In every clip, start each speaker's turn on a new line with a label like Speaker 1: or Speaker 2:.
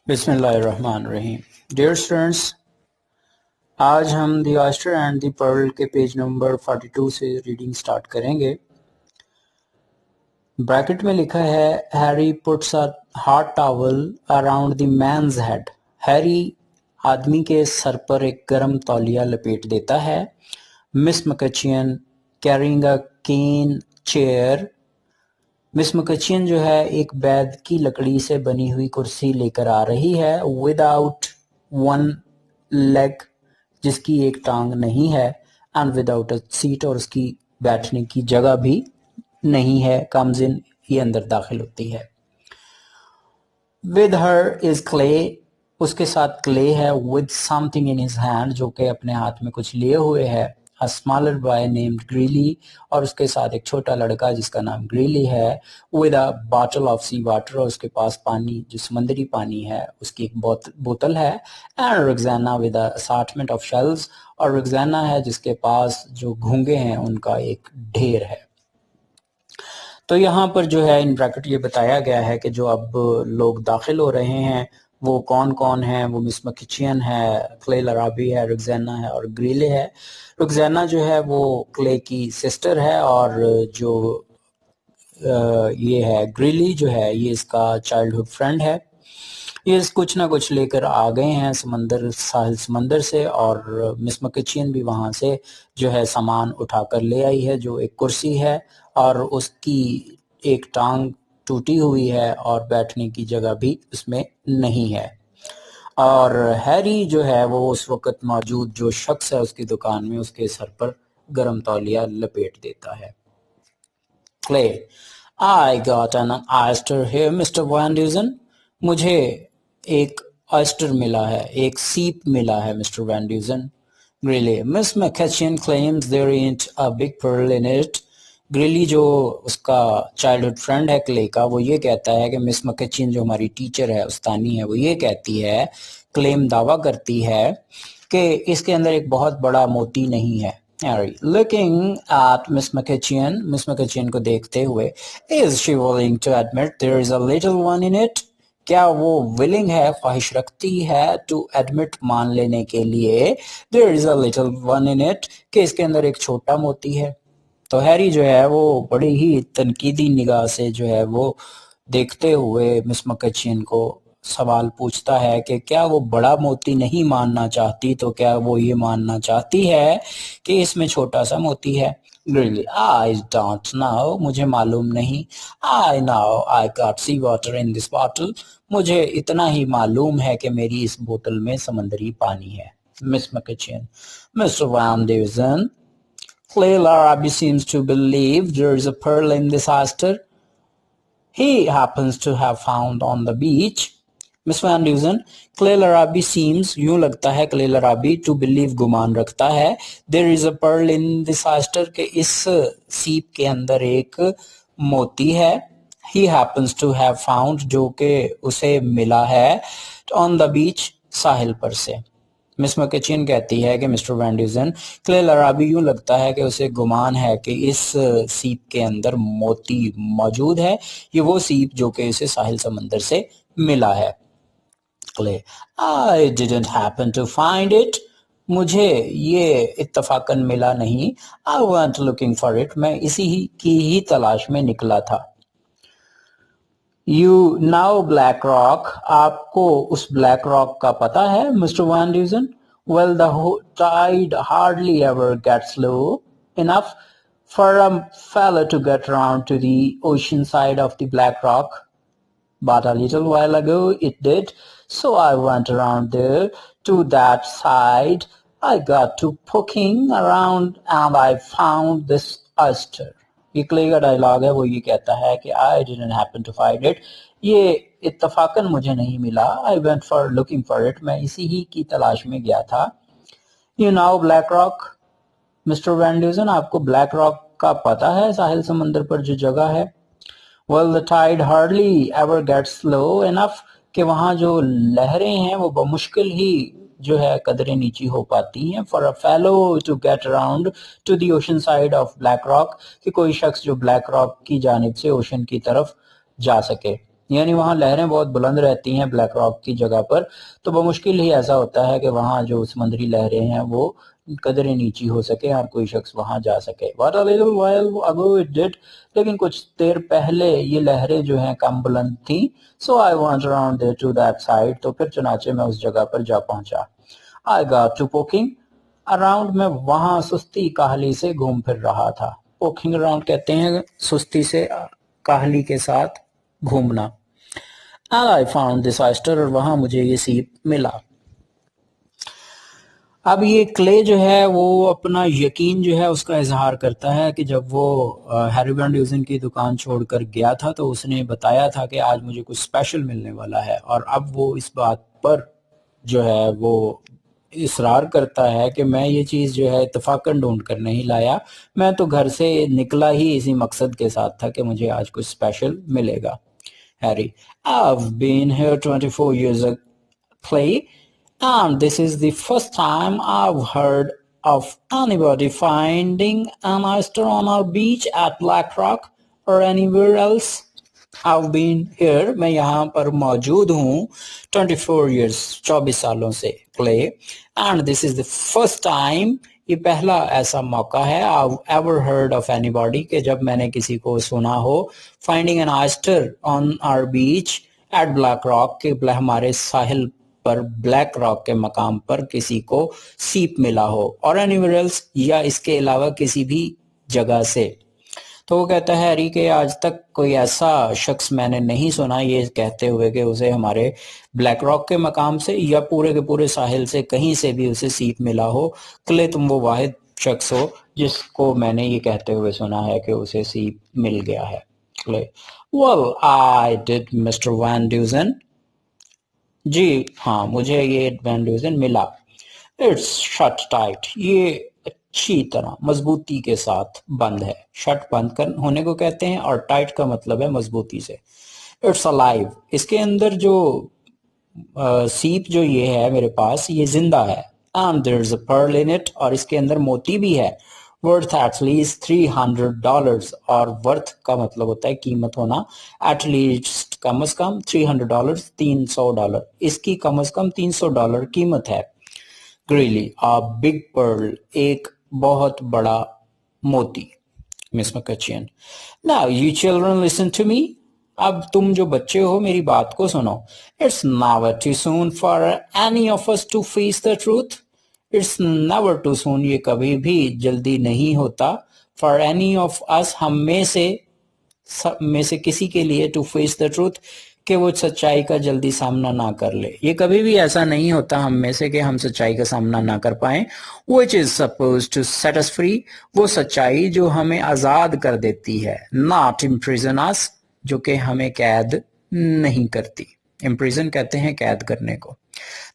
Speaker 1: बिस्मिल्लाहिर्रहमानिर्रहीम। Dear students, आज हम the oyster and the pearl के पेज नंबर 42 से रीडिंग स्टार्ट करेंगे। ब्रैकेट में लिखा है Harry puts a hot towel around the man's head. Harry आदमी के सर पर एक गर्म तौलिया लपेट देता है। Miss McEachern carrying a cane chair. Miss McEachern जो है एक बैद की लकड़ी से बनी हुई कुर्सी लेकर आ रही है। विदाउट वन लेग, जिसकी एक टांग नहीं है, एंड विदाउट अ सीट, और उसकी बैठने की जगह भी नहीं है। कम्स इन, ये अंदर दाखिल होती है। विद हर इज क्ले, उसके साथ क्ले है। With something in his hand, जो कि अपने हाथ में कुछ लिए हुए है। A smaller boy named Greeley, और उसके साथ एक छोटा लड़का जिसका नाम ग्रीली है। With a bottle of sea water, और उसके पास पानी, जो समंदरी पानी है, उसकी एक बोतल है। And Roxana with a assortment of shells, और रोक्साना है जिसके पास जो घोंगे हैं उनका एक ढेर है। तो यहाँ पर जो है इन ब्रैकेट ये बताया गया है कि जो अब लोग दाखिल हो रहे हैं वो कौन कौन है। वो मिस मकिचियन है, क्ले लराबी है, रुक्साना है और ग्रीले है। रुक्साना जो है वो क्ले की सिस्टर है, और जो ये है ग्रीली जो है ये इसका चाइल्डहुड फ्रेंड है। ये कुछ ना कुछ लेकर आ गए हैं साहिल समंदर से, और मिस मकिचियन भी वहां से जो है सामान उठाकर ले आई है, जो एक कुर्सी है और उसकी एक टांग टूटी हुई है और बैठने की जगह भी उसमें नहीं है। और हैरी जो है वो उस वक्त मौजूद जो शख्स है उसकी दुकान में उसके सर पर गर्म तौलिया लपेट देता है। Clay, I got an oyster here mister Van Dusen. मुझे एक ऑयस्टर मिला है, एक सीप मिला है mister Van Dusen. Greeley, miss McEachern claims there is a big pearl in it. Greeley जो उसका चाइल्डहुड फ्रेंड है क्ले का, वो ये कहता है कि मिस मैकचियन जो हमारी टीचर है, उस्तानी है, वो ये कहती है, क्लेम दावा करती है कि इसके अंदर एक बहुत बड़ा मोती नहीं है। Harry, looking at Miss McCutcheon को देखते हुए, is she willing to admit there is a little one in it? क्या वो willing है, ख्वाहिश रखती है to admit, मान लेने के लिए, there is a little one in it, कि इसके अंदर एक छोटा मोती है। तो हैरी जो है वो बड़ी ही तनकीदी निगाह से जो है वो देखते हुए मिस मकचियन को सवाल पूछता है कि क्या वो बड़ा मोती नहीं मानना चाहती, तो क्या वो ये मानना चाहती है कि इसमें छोटा सा मोती है। Really, I don't know, मुझे मालूम नहीं। I know I got sea water in this bottle, मुझे इतना ही मालूम है कि मेरी इस बोतल में समंदरी पानी है। Miss McEachern, mister Van Dusen, Clay Larabi seems to believe there is a pearl in this oyster he happens to have found on the beach. Miss Van Dusen, Clay Larabee seems, यूं लगता है, Clay Larabee to believe, गुमान रखता है, there is a pearl in this oyster, के इस सीप के अंदर एक मोती है। He happens to have found, जो कि उसे मिला है, ऑन द बीच, साहिल पर से। मिस मकचियन कहती है कि मिस्टर वैन ड्यूजन, क्ले लराबी यूं लगता है कि उसे गुमान है कि इस सीप के अंदर मोती मौजूद है। ये वो सीप जो कि इसे साहिल समंदर से मिला है। Clay, I didn't happen to find it, मुझे ये इत्तफाकन मिला नहीं। I went looking for it, मैं इसी की ही तलाश में निकला था। You know Black Rock, आपको उस Black Rock का पता है mister Van Dusen? Well, the tide hardly ever gets low enough for a fellow to get around to the ocean side of the Black Rock. But a little while ago it did, so I went around there to that side. I got to poking around and I found this oyster. ये clay का dialogue है, वो ये कहता है कि I didn't happen to find it, ये इत्तफाकन मुझे नहीं मिला। I went for looking for it, मैं इसी ही की तलाश में गया था। You know Black Rock, mister Van Dusen, आपको ब्लैक रॉक का पता है, साहिल समंदर पर जो जगह है? Well, the tide hardly ever gets low enough, कि वहाँ जो लहरें हैं वो बमुश्किल ही जो है कदरें नीची हो पाती हैं। For a fellow to get around to the ocean side of Black Rock, कि कोई शख्स जो ब्लैक रॉक की जानिब से ओशन की तरफ जा सके। यानी वहाँ लहरें बहुत बुलंद रहती हैं ब्लैक रॉक की जगह पर, तो बमुश्किल ही ऐसा होता है कि वहाँ जो समुद्री लहरें हैं वो कदरे नीची हो सके और कोई शख्स वहाँ जा सके। What a little while ago it did, लेकिन कुछ देर पहले ये लहरें जो हैं कम बुलंद थी। So I went around there to that side, तो फिर चुनाचे मैं उस जगह पर जा पहुंचा। I got to poking around, मैं वहाँ सुस्ती काहली से घूम फिर रहा था। पोकिंग अराउंड कहते हैं सुस्ती से काहली के साथ घूमना। And I found this oyster, और वहां मुझे ये सीप मिला। अब ये क्ले जो है वो अपना यकीन जो है उसका इजहार करता है कि जब वो हैरी वैन ड्यूजन की दुकान छोड़कर गया था तो उसने बताया था कि आज मुझे कुछ स्पेशल मिलने वाला है, और अब वो इस बात पर जो है वो इसरार करता है कि मैं ये चीज़ जो है इत्तफाकन ढूंढ कर नहीं लाया, मैं तो घर से निकला ही इसी मकसद के साथ था कि मुझे आज कुछ स्पेशल मिलेगा। Harry, I've been here 24 years, Clay, and this is the first time I've heard of anybody finding an oyster on our beach at Black Rock or anywhere else. I've been here, मैं यहाँ पर मौजूद हूँ 24 years, 24 सालों से, Clay, and this is the first time, ये पहला ऐसा मौका है I've ever heard of anybody कि जब मैंने किसी को सुना हो finding an oyster on our beach at Black Rock के हमारे साहिल पर ब्लैक रॉक के मकाम पर किसी को सीप मिला हो, और anywhere else, या इसके अलावा किसी भी जगह से। तो वो कहता है हैरी कि आज तक कोई ऐसा शख्स मैंने नहीं सुना ये कहते हुए कि उसे हमारे ब्लैक रॉक के मकाम से या पूरे के पूरे साहिल से कहीं से भी उसे सीप मिला हो। क्ले, तुम वो वाहिद शख्स हो जिसको मैंने ये कहते हुए सुना है कि उसे सीप मिल गया है। Clay, well I did mister Van Dusen, जी हाँ, मुझे ये वैन ड्यूजन मिला। इट्स शट टाइट, ये अच्छी तरह मजबूती के साथ बंद है। शट बंद कर होने को कहते हैं और टाइट का मतलब है मजबूती से। इट्स अलाइव, इसके अंदर जो सीप जो ये है मेरे पास ये जिंदा है। And there is a pearl in it, और इसके अंदर मोती भी है। वर्थ एटलीस्ट $300, और वर्थ का मतलब होता है कीमत होना, एटलीस्ट कम से कम $300, $300, इसकी कम से कम $300 कीमत है। ग्रीली, अ बिग पर्ल, एक बहुत बड़ा मोती। Miss McEachern, now you children listen to me, अब तुम जो बच्चे हो मेरी बात को सुनो। It's never too soon for any of us to face the truth, it's never too soon, ये कभी भी जल्दी नहीं होता, फॉर एनी ऑफ अस, हम में से सब में से किसी के लिए, टू फेस द ट्रूथ, कि वो सच्चाई का जल्दी सामना ना कर ले। ये कभी भी ऐसा नहीं होता हम में से कि हम सच्चाई का सामना ना कर पाए। Which is suppose to set us free, वो सच्चाई जो हमें आजाद कर देती है। नॉट इम्प्रिजन अस, जो कि हमें कैद नहीं करती। इम्प्रिजन कहते हैं कैद करने को।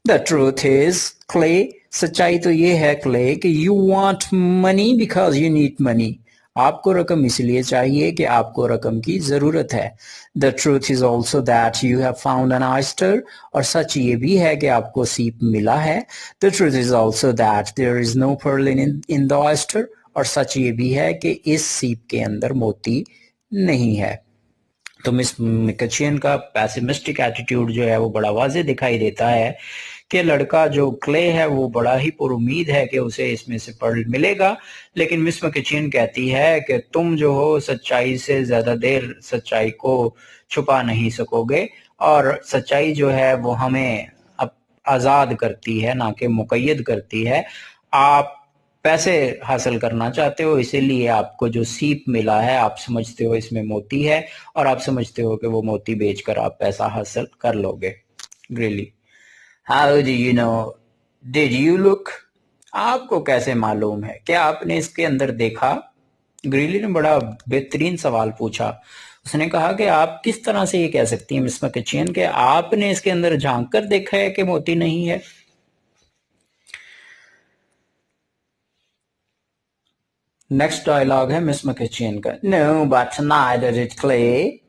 Speaker 1: द ट्रूथ इज क्ले, सच्चाई तो ये है क्ले कि you want money because you need money, आपको रकम इसलिए चाहिए कि आपको रकम की जरूरत है। The truth is also that you have found an oyster, और सच ये भी है कि आपको सीप मिला है। The truth is also that there is no pearl in the oyster, और सच ये भी है कि इस सीप के अंदर मोती नहीं है। तो मिस मैकचियन का पैसिमिस्टिक एटीट्यूड जो है वो बड़ा वाज़े दिखाई देता है कि लड़का जो क्ले है वो बड़ा ही पुरुमीद है कि उसे इसमें से पर्ल मिलेगा, लेकिन मिस मैकचियन कहती है कि तुम जो हो सच्चाई से ज्यादा देर सच्चाई को छुपा नहीं सकोगे, और सच्चाई जो है वो हमें आजाद करती है ना कि मुकय्यद करती है। आप पैसे हासिल करना चाहते हो, इसीलिए आपको जो सीप मिला है आप समझते हो इसमें मोती है, और आप समझते हो कि वो मोती बेचकर आप पैसा हासिल कर लोगे। Greeley, how do you know, did you look, आपको कैसे मालूम है, क्या आपने इसके अंदर देखा। ग्रीली ने बड़ा बेहतरीन सवाल पूछा। उसने कहा कि आप किस तरह से ये कह सकती हैं मिस मैकचियन कि आपने इसके अंदर झांक कर देखा है कि मोती नहीं है। नेक्स्ट डायलॉग है मिस मैकचियन का। No but neither did Clay,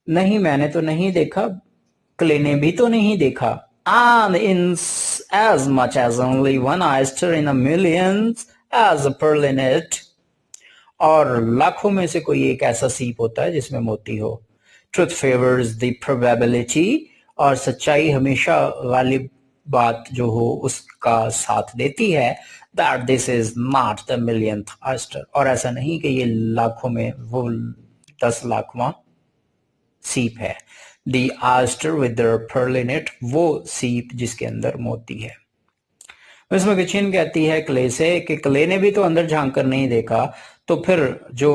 Speaker 1: नहीं मैंने तो नहीं देखा, क्ले ने भी तो नहीं देखा। And in as much as only one oyster in a million has a pearl in it, और लाखों में से कोई एक ऐसा सीप होता है जिसमें मोती हो। ट्रुथ फेवर्स द प्रोबेबिलिटी, और सच्चाई हमेशा गालिब बात जो हो उसका साथ देती है, that this is not the millionth oyster, और ऐसा नहीं कि ये लाखों में वो 10 लाखवां सीप है। The oyster with the pearl in it, वो सीप जिसके अंदर मोती है। मिस मैकचिन कहती है क्ले से कि क्ले ने भी तो अंदर झांक कर नहीं देखा, तो फिर जो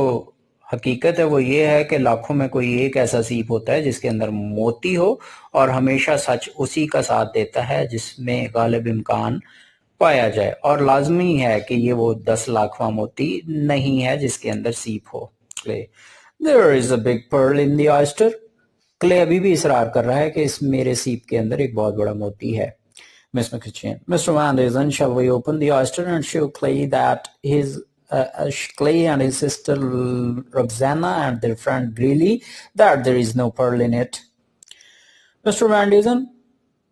Speaker 1: हकीकत है वो ये है कि लाखों में कोई एक ऐसा सीप होता है जिसके अंदर मोती हो, और हमेशा सच उसी का साथ देता है जिसमें गालिब इम्कान पाया जाए, और लाजमी है कि ये वो 10 लाखवां मोती नहीं है जिसके अंदर सीप हो। Clay, there is a big pearl in the oyster. Clay अभी भी इसरार कर रहा है कि इस मेरे सीप के अंदर एक बहुत बड़ा मोती है। Miss McCutcheon, Mr. Van Dusen, shall we open the oyster and show Clay that Clay and his sister Roxana and their friend Greeley that there is no pearl in it? Mr. Van Dusen,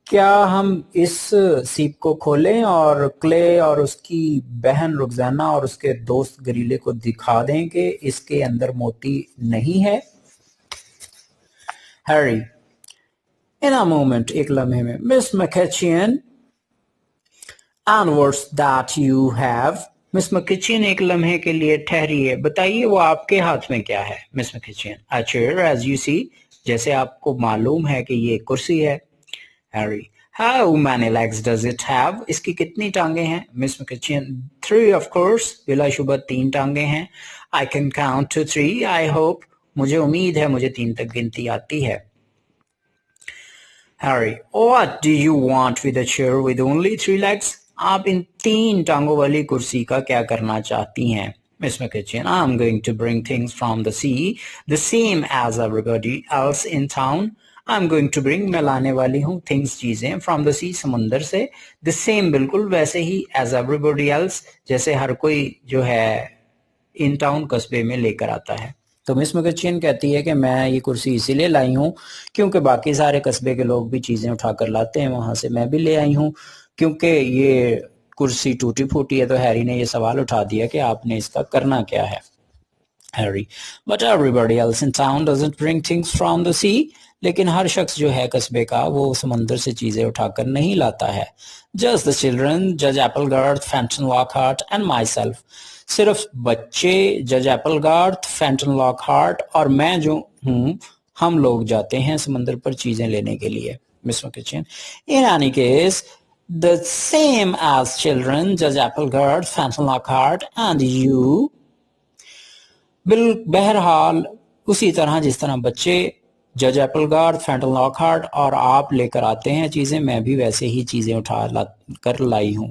Speaker 1: क्या हम इस सीप को खोलें और clay और उसकी बहन रुक्साना और उसके दोस्त ग्रीले को दिखा दें कि इसके अंदर मोती नहीं है? हैरी, in a moment, एक लम्हे में, Miss McCutcheon, and what's that you have? Miss McEachern एक लम्हे के लिए ठहरिए, बताइए वो आपके हाथ में क्या है? Miss McEachern, a chair as you see, जैसे आपको मालूम है कि ये कुर्सी है। Harry, how many legs does it have? इसकी कितनी टांगे हैं? मिस मैकचियन, 3 of course, बिलाशुबा 3 टांगे हैं। I can count to 3, I hope, मुझे उम्मीद है मुझे 3 तक गिनती आती है। Harry, what do you want with a chair with only 3 legs? आप इन 3 टांगों वाली कुर्सी का क्या करना चाहती हैं? Miss McCutcheon, I'm going to bring things from the sea, the same as everybody else in town. I'm going to bring, मैं लाने वाली हूँ things, चीजें, from the sea, समुंदर से, the same, बिल्कुल वैसे ही, as everybody else, जैसे हर कोई जो है इन टाउन, कस्बे में लेकर आता है। तो मिस मैकचियन कहती है कि मैं ये कुर्सी इसीलिए लाई हूँ क्योंकि बाकी सारे कस्बे के लोग भी चीजें उठाकर लाते हैं, वहां से मैं भी ले आई हूँ क्योंकि ये कुर्सी टूटी फूटी है। तो हैरी ने ये सवाल उठा दिया कि आपने इसका करना क्या है। Harry, but everybody else in town doesn't bring things from the sea, लेकिन हर शख्स जो है कस्बे का वो समंदर से चीजें उठाकर नहीं लाता है। जस्ट द चिल्ड्रन, जज Applegarth, Fenton Lockhart and myself, सिर्फ बच्चे, जज एप्पलगार्थ, फैंटन लॉकहार्ट और मैं जो हूँ, हम लोग जाते हैं समंदर पर चीजें लेने के लिए। Miss McEachern, in any case the same as children, Judge Applegarth, Fenton Lockhart and you, बहरहाल उसी तरह जिस तरह बच्चे, जज एप्पलगार्थ, फैंटन लॉकहार्ट और आप लेकर आते हैं चीजें, मैं भी वैसे ही चीजें उठा कर लाई हूं।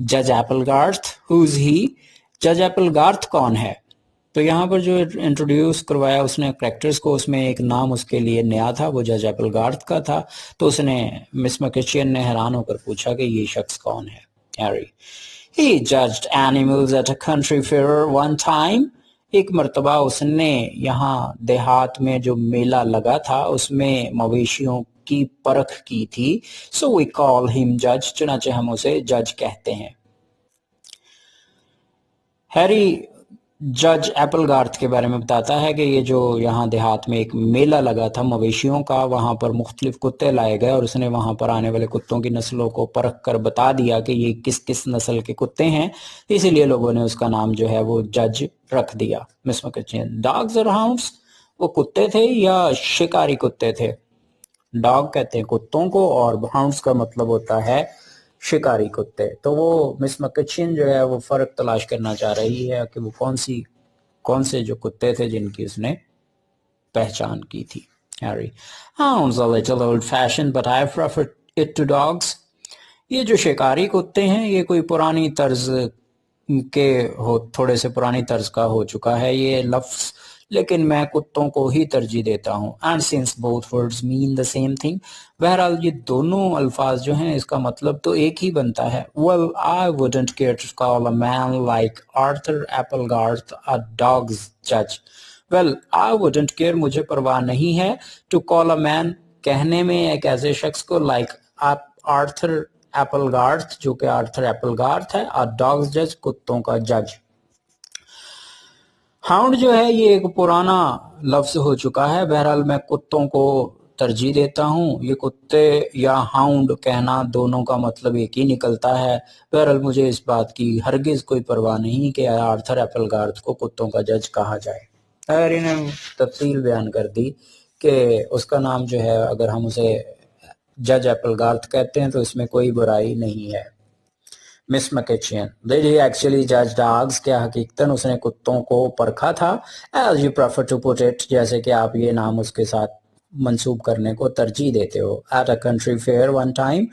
Speaker 1: जज एप्पलगार्थ, हुज ही, जज एप्पलगार्थ कौन है? तो यहाँ पर जो इंट्रोड्यूस करवाया उसने कैरेक्टर्स को, उसमें एक नाम उसके लिए नया था, वो जज एप्पलगार्थ का था। तो उसने, मिस मैकचियन ने हैरान होकर पूछा कि ये शख्स कौन है? Harry, he judged animals at a country fair one time, एक मर्तबा उसने यहाँ देहात में जो मेला लगा था उसमें मवेशियों की परख की थी। सो वी कॉल हिम जज, चुनाचे हम उसे जज कहते हैं। हैरी जज एप्पलगार्थ के बारे में बताता है कि ये जो यहाँ देहात में एक मेला लगा था मवेशियों का, वहां पर मुख्तलिफ कुत्ते लाए गए और उसने वहां पर आने वाले कुत्तों की नस्लों को परख कर बता दिया कि ये किस किस नस्ल के कुत्ते हैं, इसीलिए लोगों ने उसका नाम जो है वो जज रख दिया। मिस मैकचियन, डॉग्स और हाउंड्स, वो कुत्ते थे या शिकारी कुत्ते थे? डॉग कहते हैं कुत्तों को और हाउंड्स का मतलब होता है शिकारी कुत्ते। तो वो मिस मैकचियन जो है वो फर्क तलाश करना चाह रही है कि वो कौन से जो कुत्ते थे जिनकी उसने पहचान की थी। Harry, hounds a little old fashioned but I prefer it to dogs. ये जो शिकारी कुत्ते हैं ये कोई पुरानी तर्ज के थोड़े से पुरानी तर्ज का हो चुका है ये लफ्ज, लेकिन मैं कुत्तों को ही तरजीह देता हूँ। And since both words mean the same thing, बहरहाल ये दोनों अल्फाज जो हैं इसका मतलब तो एक ही बनता है। Well I wouldn't care to call a man like Arthur Applegarth a dog's जज। वेल आई वुडंट केयर, मुझे परवाह नहीं है, टू कॉल अ मैन, कहने में एक ऐसे शख्स को, लाइक आर्थर एप्पलगार्थ, जो कि आर्थर एप्पलगार्थ है, अ डॉग्स जज, कुत्तों का जज। हाउंड जो है ये एक पुराना लफ्ज हो चुका है। बहरहाल मैं कुत्तों को तरजीह देता हूँ। ये कुत्ते या हाउंड कहना दोनों का मतलब एक ही निकलता है। बहरहाल मुझे इस बात की हरगिज कोई परवाह नहीं कि आर्थर एपलगार्थ को कुत्तों का जज कहा जाए। अगर इन्हें तफसील बयान कर दी कि उसका नाम जो है, अगर हम उसे जज एपलगार्थ कहते हैं तो इसमें कोई बुराई नहीं है। Miss McEachern, did he actually जज डॉग्स? क्या हकीकतन उसने कुत्तों को परखा था? As you prefer to put it, जैसे कि आप ये नाम उसके साथ मंसूब करने को तरजीह देते हो। At a country fair one time,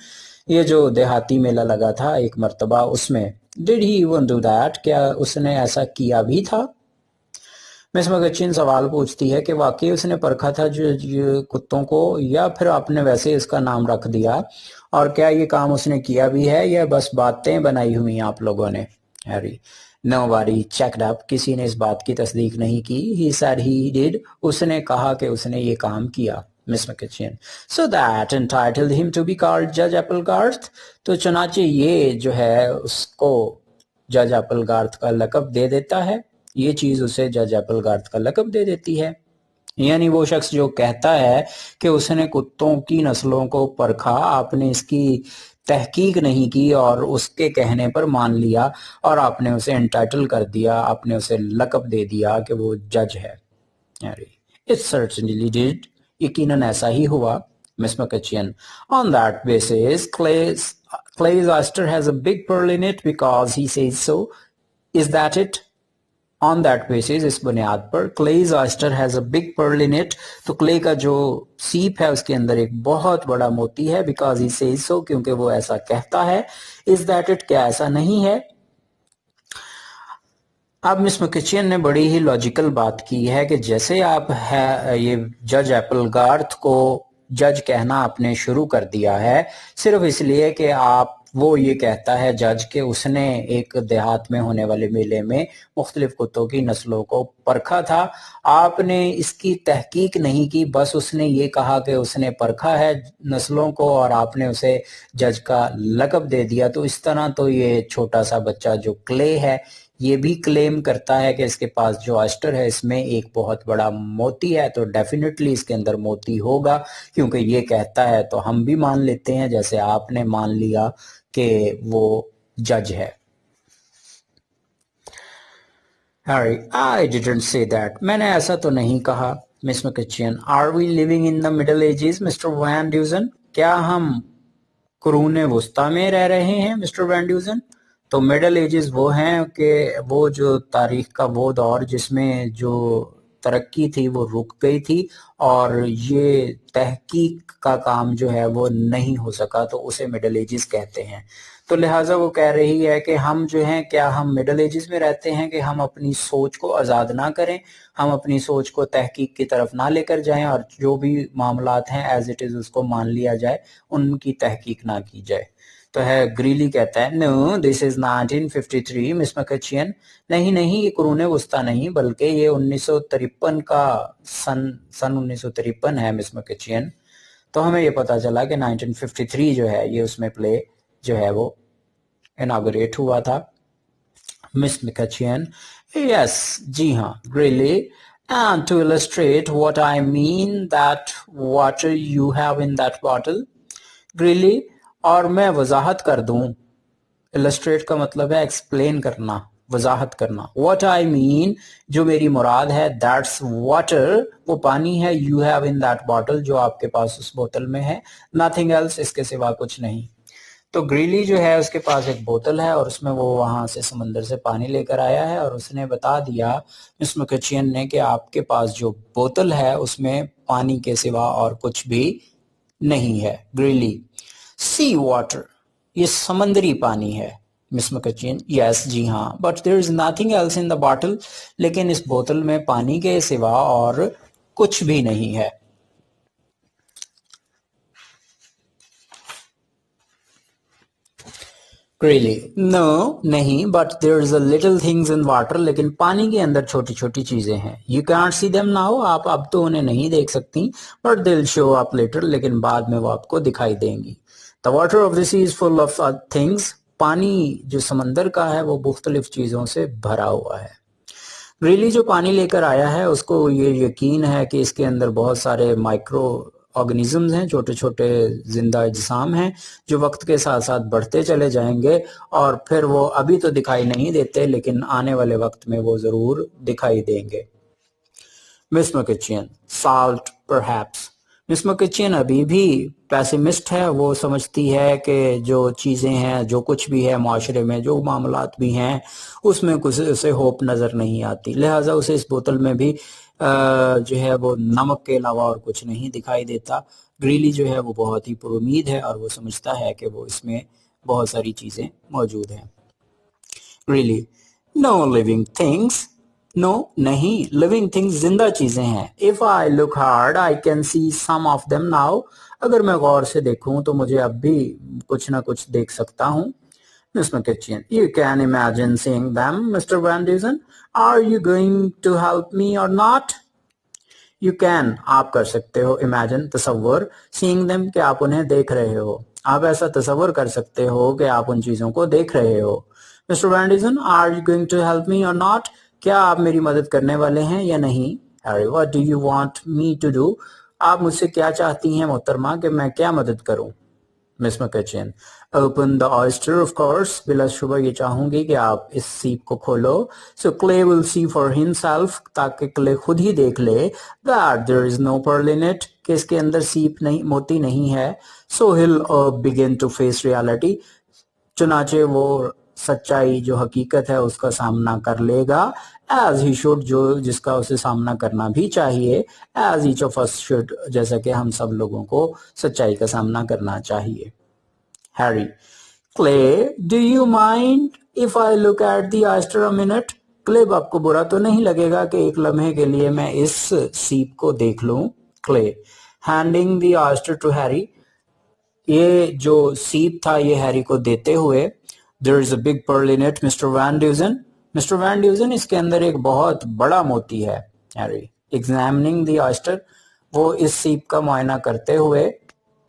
Speaker 1: ये जो देहाती मेला लगा था एक मर्तबा, उसमें did he even do that, क्या उसने ऐसा किया भी था? मिस मगचिन सवाल पूछती है कि वाकई उसने परखा था जो कुत्तों को, या फिर आपने वैसे इसका नाम रख दिया, और क्या ये काम उसने किया भी है या बस बातें बनाई हुई हैं आप लोगों ने? हैरी, नोबडी चेक्ड अप, किसी ने इस बात की तस्दीक नहीं की। ही सेड ही डिड, उसने कहा कि उसने ये काम किया। Miss McEachern, so that entitled him to be called जज एपलगार्थ, तो चुनाचे ये जो है उसको जज एपलगार्थ का लकब दे देता है, ये चीज उसे जज एपलगार्थ का लकब दे देती है। यानी वो शख्स जो कहता है कि उसने कुत्तों की नस्लों को परखा, आपने इसकी तहकीक नहीं की और उसके कहने पर मान लिया और आपने उसे एंटाइटल कर दिया, आपने उसे लकब दे दिया कि वो जज है। अरे, इट सर्टेनली डिड, यकीनन ऐसा ही हुआ। Miss McEachern, on that basis Clay's oyster has a big pearl in it because he says so, is that it? On that basis, इस बुनियाद पर, Clay's oyster has a big pearl in it, तो Clay का जो सीप है उसके अंदर एक बहुत बड़ा मोती है। बिकॉज ही सेज सो, क्योंकि वो ऐसा कहता है। इज दैट इट, क्या ऐसा नहीं है? अब मिस मैकेचियन ने बड़ी ही लॉजिकल बात की है कि जैसे आप है ये जज एपलगार्थ को जज कहना आपने शुरू कर दिया है सिर्फ इसलिए कि आप, वो ये कहता है जज के उसने एक देहात में होने वाले मेले में मुख्तलिफ कुत्तों की नस्लों को परखा था। आपने इसकी तहकीक नहीं की, बस उसने ये कहा कि उसने परखा है नस्लों को और आपने उसे जज का लकब दे दिया। तो इस तरह तो ये छोटा सा बच्चा जो क्ले है ये भी क्लेम करता है कि इसके पास जो ऑयस्टर है इसमें एक बहुत बड़ा मोती है, तो डेफिनेटली इसके अंदर मोती होगा, क्योंकि ये कहता है तो हम भी मान लेते हैं जैसे आपने मान लिया कि वो जज है। Harry, I didn't say that, मैंने ऐसा तो नहीं कहा। Miss McEachern, are we living in the middle ages mister Van Dusen, क्या हम कुरूने वुस्ता में रह रहे हैं मिस्टर वैन ड्यूजन? तो मिडल एजेस वो हैं कि वो जो तारीख का वो दौर जिसमें जो तरक्की थी वो रुक गई थी और ये तहकीक का काम जो है वो नहीं हो सका, तो उसे मिडल एजेस कहते हैं। तो लिहाजा वो कह रही है कि हम जो हैं, क्या हम मिडल एजेस में रहते हैं कि हम अपनी सोच को आज़ाद ना करें, हम अपनी सोच को तहकीक की तरफ ना लेकर जाएं और जो भी मामलात हैं एज इट इज़ उसको मान लिया जाए, उनकी तहकीक ना की जाए। तो है ग्रीली कहता है, नो दिस इज 1953 मिस मैकेचियन, नहीं नहीं ये कुरूने वस्ता नहीं बल्कि ये 1953 का सन 1953 है मिस मैकेचियन। तो हमें ये पता चला कि 1953 जो है ये उसमें प्ले जो है वो इनागुरेट हुआ था। मिस मैकेचियन, यस जी हाँ Greeley, and to illustrate what I mean that water you have in that bottle, Greeley, और मैं वजाहत कर दूं, इलस्ट्रेट का मतलब है एक्सप्लेन करना, वजाहत करना। व्हाट आई मीन, जो मेरी मुराद है, दैट्स वाटर, वो पानी है, you have in that bottle, जो आपके पास उस बोतल में है, नथिंग एल्स, इसके सिवा कुछ नहीं। तो ग्रीली जो है उसके पास एक बोतल है और उसमें वो वहां से समंदर से पानी लेकर आया है और उसने बता दिया मिस मैकेचियन ने कि आपके पास जो बोतल है उसमें पानी के सिवा और कुछ भी नहीं है। ग्रीली, सी वाटर, ये समंदरी पानी है। मिस मैकेचियन, यस जी हाँ, but there is nothing else in the bottle, लेकिन इस बोतल में पानी के सिवा और कुछ भी नहीं है। Really? No, नहीं, but there's a little things in water, लेकिन पानी के अंदर छोटी छोटी चीजें हैं। You can't see them now, आप अब तो उन्हें नहीं देख सकती, but they'll show up later, लेकिन बाद में वो आपको दिखाई देंगी। The water of the sea is full of things, पानी जो समंदर का है वो मुख्तलिफ चीजों से भरा हुआ है। ग्रीली जो पानी लेकर आया है उसको ये यकीन है कि इसके अंदर बहुत सारे माइक्रो ऑर्गेनिजम्स हैं, छोटे छोटे जिंदा अजसाम हैं जो वक्त के साथ साथ बढ़ते चले जाएंगे और फिर वो अभी तो दिखाई नहीं देते लेकिन आने वाले वक्त में वो जरूर दिखाई देंगे। Miss McEachern, salt perhaps. Miss McEachern अभी भी पैसिमिस्ट है, वो समझती है कि जो चीज़ें हैं, जो कुछ भी है माशरे में, जो मामलात भी हैं उसमें कुछ उसे होप नज़र नहीं आती, लिहाजा उसे इस बोतल में भी जो है वो नमक के अलावा और कुछ नहीं दिखाई देता। ग्रीली जो है वो बहुत ही पुरुमीद है और वो समझता है कि वो इसमें बहुत सारी चीज़ें मौजूद हैं। Greeley, no living things. No नहीं, लिविंग थिंग्स जिंदा चीजें हैं। If I look hard I can see some of them now. अगर मैं गौर से देखूं तो मुझे अब भी कुछ ना कुछ देख सकता हूं। Miss McKitchen, you can imagine seeing them, Mr. Van Dusen. Are you going to help me or not? You can, आप कर सकते हो, imagine तसव्वुर, seeing them कि आप उन्हें देख रहे हो। आप ऐसा तसव्वुर कर सकते हो कि आप उन चीजों को देख रहे हो। Mr. Van Dusen, are you going to help me or not? क्या आप मेरी मदद करने वाले हैं या नहीं? Harry, what do you want me to do? आप मुझसे क्या चाहती हैं मोहतरमा कि मैं क्या मदद करूं? Miss McKitchen, open the oyster of course, बिला शुबा ये चाहूंगी कि आप इस सीप को खोलो। So Clay will see for himself, ताकि क्ले खुद ही देख ले that there is no pearl in it, कि इसके अंदर सीप नहीं, मोती नहीं है। So he'll begin to face reality, चुनाचे वो सच्चाई जो हकीकत है उसका सामना कर लेगा। एज ही शुड, जो जिसका उसे सामना करना भी चाहिए। As each of us should, जैसा कि हम सब लोगों को सच्चाई का सामना करना चाहिए। Harry, clay do you mind if I look at the oyster a minute? Clay, आपको बुरा तो नहीं लगेगा कि एक लम्हे के लिए मैं इस सीप को देख लूं? Clay, handing the oyster to Harry, ये जो सीप था ये हैरी को देते हुए। There is a big pearl in it mister Van Dusen. Mister Van Dusen, इसके अंदर एक बहुत बड़ा मोती है। हैरी, एग्जामिनिंग द ऑयस्टर, वो इस सीप का मुआयना करते हुए।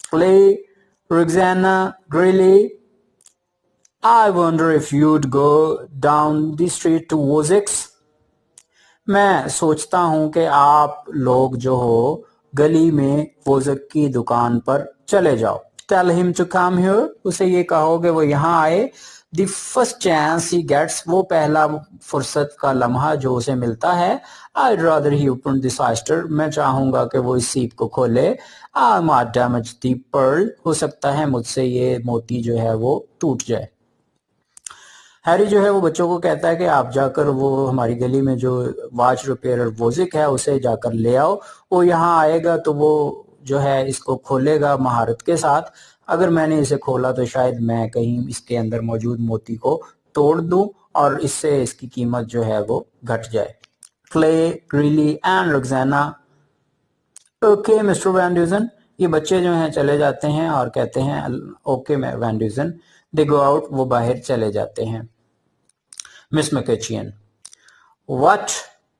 Speaker 1: Clay, Roxana, Greeley, I wonder if you'd go down the street to Wojcik's. मैं सोचता हूं कि आप लोग जो हो गली में वोजक की दुकान पर चले जाओ। Tell him to come here, उसे ये कहो कि वो यहाँ आए। The first chance he gets, वो पहला फुर्सत का लम्हा जो उसे मिलता है। I rather he open this oyster, मैं चाहूंगा कि वो इस सीप को खोले। I might damage the pearl, हो सकता है मुझसे ये मोती जो है वो टूट जाए। हैरी जो है वो बच्चों को कहता है कि आप जाकर वो हमारी गली में जो वॉच रिपेयर वोजिक है उसे जाकर ले आओ। वो यहाँ आएगा तो वो जो है इसको खोलेगा महारत के साथ। अगर मैंने इसे खोला तो शायद मैं कहीं इसके अंदर मौजूद मोती को तोड़ दूं और इससे इसकी कीमत जो है वो घट जाए। क्ले, ग्रीली एंड रोज़ाना, ओके मिस्टर वैन ड्यूजन, ये बच्चे जो हैं चले जाते हैं और कहते हैं ओके वैन ड्यूजन। दे गो आउट, वो बाहर चले जाते हैं। मिस मैकेचियन, व्हाट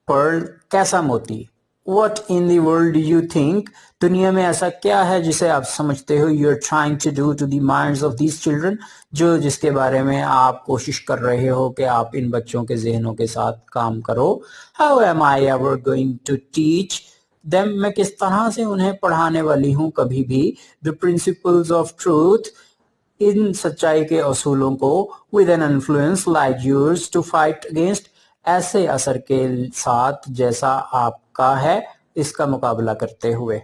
Speaker 1: पर्ल, कैसा मोती? What in the world do you think, दुनिया में ऐसा क्या है जिसे आप समझते हो? You are trying to do to the minds of these children, जो जिसके बारे में आप कोशिश कर रहे हो कि आप इन बच्चों के जहनों के साथ काम करो। How am I ever going to teach them, मैं किस तरह से उन्हें पढ़ाने वाली हूँ कभी भी। द प्रिंसिपल्स ऑफ ट्रूथ, इन सच्चाई के असूलों को। With an influence like yours to fight against, ऐसे असर के साथ जैसा आपका है इसका मुकाबला करते हुए।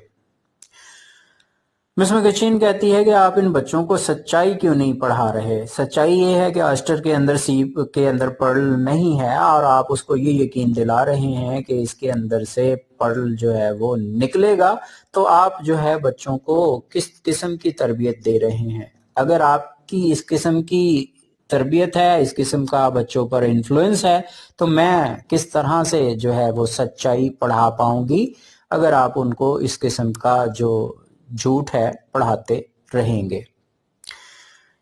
Speaker 1: मिस मैकेचियन कहती है कि आप इन बच्चों को सच्चाई क्यों नहीं पढ़ा रहे? सच्चाई ये है कि ऑयस्टर के अंदर सीप के अंदर पर्ल नहीं है और आप उसको ये यकीन दिला रहे हैं कि इसके अंदर से पर्ल जो है वो निकलेगा। तो आप जो है बच्चों को किस किस्म की तरबियत दे रहे हैं? अगर आपकी इस किस्म की तरबियत है, इस किस्म का बच्चों पर इन्फ्लुएंस है, तो मैं किस तरह से जो है वो सच्चाई पढ़ा पाऊंगी अगर आप उनको इस किस्म का जो झूठ है पढ़ाते रहेंगे।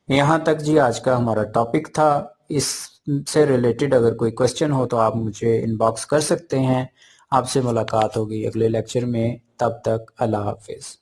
Speaker 1: यहाँ तक जी आज का हमारा टॉपिक था। इससे रिलेटेड अगर कोई क्वेश्चन हो तो आप मुझे इनबॉक्स कर सकते हैं। आपसे मुलाकात होगी अगले लेक्चर में, तब तक अल्लाह हाफिज।